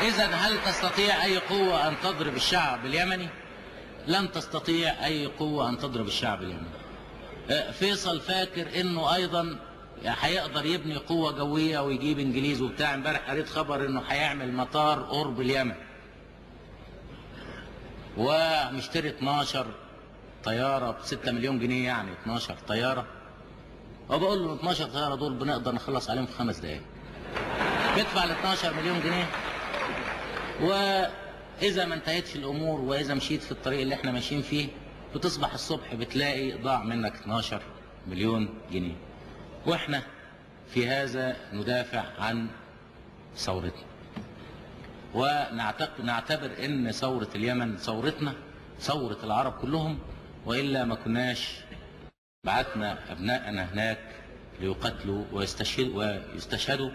إذا هل تستطيع أي قوة أن تضرب الشعب اليمني؟ لن تستطيع أي قوة أن تضرب الشعب اليمني. فيصل فاكر إنه أيضا هيقدر يبني قوة جوية ويجيب إنجليز وبتاع. امبارح قريت خبر إنه هيعمل مطار قرب اليمن ومشتري 12 طيارة ب6 مليون جنيه، يعني 12 طيارة. وبقول له 12 طيارة دول بنقدر نخلص عليهم في 5 دقايق. بيدفع ال 12 مليون جنيه، وإذا ما انتهتش الأمور وإذا مشيت في الطريق اللي احنا ماشيين فيه بتصبح الصبح بتلاقي ضاع منك 12 مليون جنيه. واحنا في هذا ندافع عن ثورتنا، ونعتبر ان ثورة اليمن ثورتنا، ثورة العرب كلهم، وإلا ما كناش بعتنا أبنائنا هناك ليقتلوا ويستشهدوا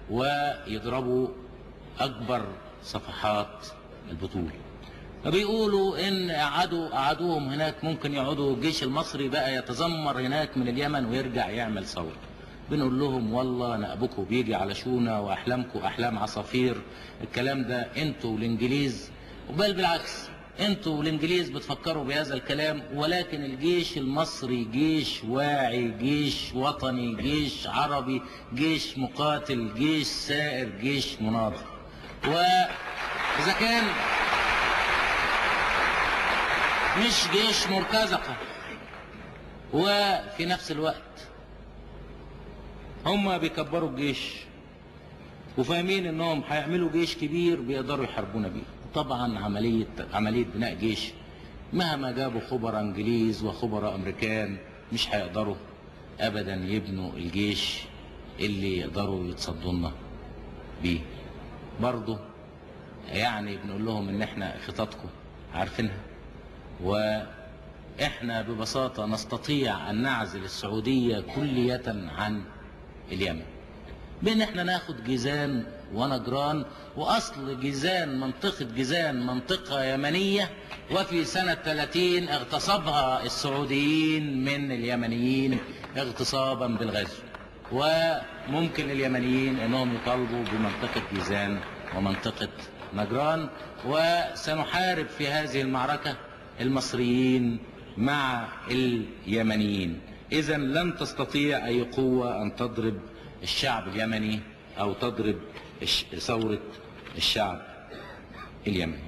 ويضربوا أكبر صفحات البطولة. فبيقولوا إن قعدوهم هناك ممكن يقعدوا الجيش المصري بقى يتذمر هناك من اليمن ويرجع يعمل ثورة. بنقول لهم والله نأبكم بيجي على شونا وأحلامكم أحلام عصافير. الكلام ده انتوا والإنجليز، وبل بالعكس انتوا والإنجليز بتفكروا بهذا الكلام، ولكن الجيش المصري جيش واعي، جيش وطني، جيش عربي، جيش مقاتل، جيش سائر، جيش مناضل. وإذا كان مش جيش مرتزقة، وفي نفس الوقت هم بيكبروا الجيش وفاهمين انهم هيعملوا جيش كبير بيقدروا يحاربونا بيه. طبعا عملية بناء جيش مهما جابوا خبراء انجليز وخبراء امريكان مش هيقدروا ابدا يبنوا الجيش اللي يقدروا يتصدوا لنا بيه. برضه يعني بنقول لهم ان احنا خططكم عارفينها، واحنا ببساطة نستطيع ان نعزل السعودية كلية عن اليمن، بان احنا ناخد جيزان ونجران. واصل جيزان، منطقة جيزان منطقة يمنية، وفي سنة 30 اغتصبها السعوديين من اليمنيين اغتصابا بالغزو. وممكن اليمنيين انهم يطالبوا بمنطقة جيزان ومنطقة نجران، وسنحارب في هذه المعركة المصريين مع اليمنيين. إذن لن تستطيع أي قوة أن تضرب الشعب اليمني أو تضرب ثورة الشعب اليمني.